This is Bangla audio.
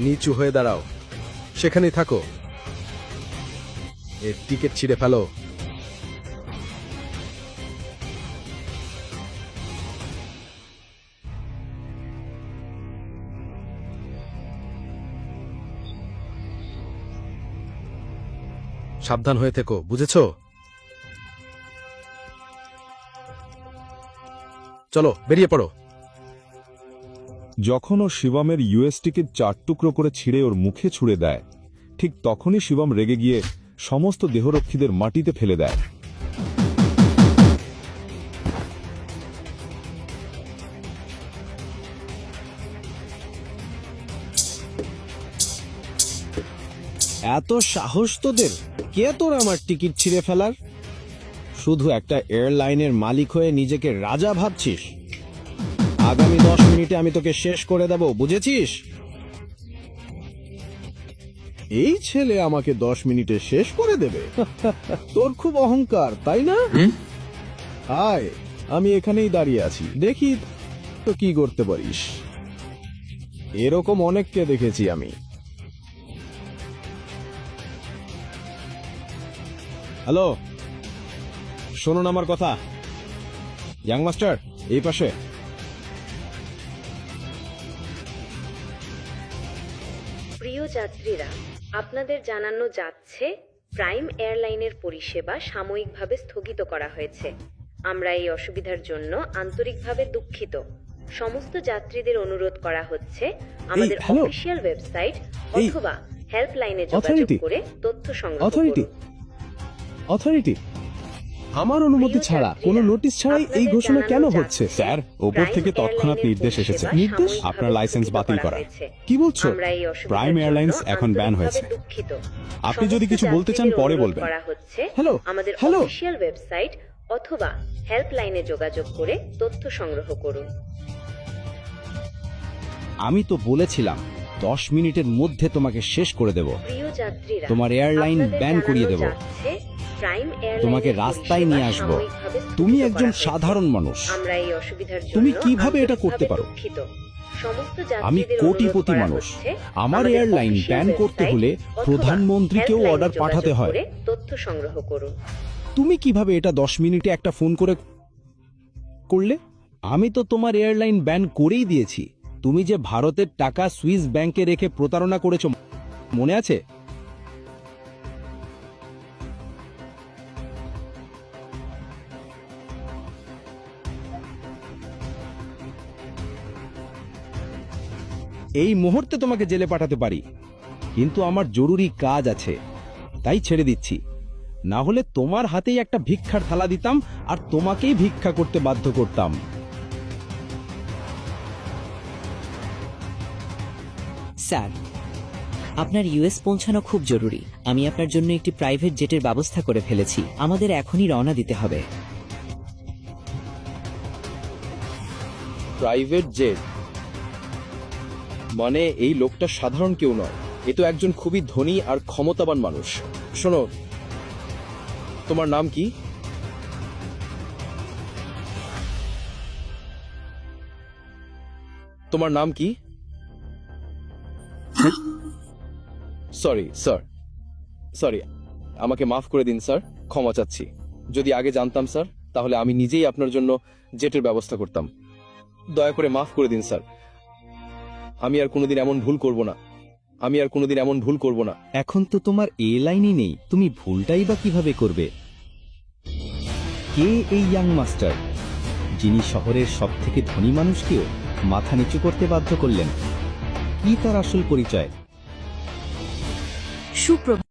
নিচু হয়ে দাঁড়াও, সেখানেই থাকো। এর টিকিট ছিঁড়ে ফেলো। সাবধান হয়ে থেকো, বুঝেছো? চলো বেরিয়ে পড়ো। যখন ও শিবমের ইউএস টিকিট 4 টুকরো করে ছিঁড়ে ওর মুখে ছুঁড়ে দেয়, ঠিক তখনই শিবম রেগে গিয়ে সমস্ত দেহরক্ষীদের মাটিতে ফেলে দেয়। এত সাহস তোদের? কে তোর আমার টিকিট ছিঁড়ে ফেলার? শুধু একটা এয়ারলাইনের মালিক হয়ে নিজেকে রাজা ভাবছিস? আগামী 10 মিনিটে আমি তোকে শেষ করে দেব, বুঝেছিস? এই ছেলে আমাকে 10 মিনিটে শেষ করে দেবে? তোর খুব অহংকার, তাই না? আয়, আমি এখানেই দাঁড়িয়ে আছি, দেখি তো কি করতে পারিস। এরকম অনেককে দেখেছি আমি। হ্যালো, শুনুন আমার কথা। ইয়াং মাস্টার, এই পাশে। প্রিয় যাত্রীরা, আপনাদের জানানো যাচ্ছে প্রাইম এয়ারলাইনের পরিষেবা সাময়িকভাবে স্থগিত করা হয়েছে। আমরা এই অসুবিধার জন্য আন্তরিকভাবে দুঃখিত। সমস্ত যাত্রীদের অনুরোধ করা হচ্ছে আমাদের হ্যালো। অফিসিয়াল ওয়েবসাইট এই, অথবা হেল্পলাইনে যোগাযোগ অথরিটি। করে তথ্য সংগ্রহ অথরিটি, করুন। অথরিটি, আমার অনুমতি ছাড়া, কোনো নোটিশ ছাড়াই এই ঘোষণা কেন হচ্ছে? স্যার, ওপর থেকে তৎক্ষণাৎ নির্দেশ এসেছে। নির্দেশ? আপনার লাইসেন্স বাতিল করা। কি বলছো? প্রাইম এয়ারলাইন্স এখন ব্যান হয়েছে। আপনি যদি কিছু বলতে চান পরে বলবেন। হ্যালো, আমাদের হ্যালো। অফিসিয়াল ওয়েবসাইট অথবা হেল্পলাইনে যোগাযোগ করে তথ্য সংগ্রহ করুন। আমি তো বলেছিলাম 10 মিনিটের মধ্যে তোমাকে শেষ করে দেব। প্রিয় যাত্রীরা, তোমার এয়ারলাইন আপনাদের ব্যান করিয়ে জানানো দেব। যাচ্ছে প্রাইম এয়ারলাইনের তোমাকে রাস্তায় নিয়ে পরিষেবা আসবো। সাময়িকভাবে স্থগিত তুমি করা একজন হয়েছে। সাধারণ মানুষ। আমরা এই অসুবিধার জন্য তুমি কিভাবে এটা করতে পারো? দুঃখিত। সমস্ত আমি যাত্রীদের কোটিপতি অনুরোধ করা মানুষ। হচ্ছে আমার আমাদের এয়ারলাইন official ব্যান করতে website হলে অথবা প্রধানমন্ত্রীকেও হেল্পলাইনে অর্ডার যোগাযোগ পাঠাতে হয়। করে তথ্য সংগ্রহ করুন। তুমি কিভাবে এটা 10 মিনিটে একটা ফোন করে করলে? আমি তো তোমার এয়ারলাইন ব্যান করেই দিয়েছি। তুমি যে ভারতের টাকা সুইস ব্যাংকে রেখে প্রতারণা করেছো, মনে আছে? এই মুহূর্তে তোমাকে জেলে পাঠাতে পারি, কিন্তু আমার জরুরি কাজ আছে, তাই ছেড়ে দিচ্ছি। না হলে তোমার হাতেই একটা ভিক্ষার থালা দিতাম আর তোমাকেই ভিক্ষা করতে বাধ্য করতাম। স্যার, আপনার ইউএস পৌঁছানো খুব জরুরি। আমি আপনার জন্য একটি প্রাইভেট জেটের ব্যবস্থা করে ফেলেছি। আমাদের এখনই রওনা দিতে হবে। প্রাইভেট জেট মানে এই লোকটা সাধারণ কেউ নয়, এ তো একজন খুবই ধনী আর ক্ষমতাবান মানুষ। শোনো, তোমার নাম কি? তোমার নাম কি? সরি স্যার, সরি, আমাকে মাফ করে দিন স্যার, ক্ষমা চাচ্ছি। যদি আগে জানতাম স্যার, তাহলে আমি নিজেই আপনার জন্য জেটের ব্যবস্থা করতাম। দয়া করে মাফ করে দিন স্যার, আমি আর কোনোদিন এমন ভুল করব না। আমি আর কোনোদিন এমন ভুল করব না। এখন তো তোমার এয়ারলাইনই নেই, তুমি ভুলটাই বা কিভাবে করবে? কে এই ইয়াং মাস্টার, যিনি শহরের সবথেকে ধনী মানুষকেও মাথা নিচু করতে বাধ্য করলেন? কি তার আসল পরিচয়? সুপ্রভাত।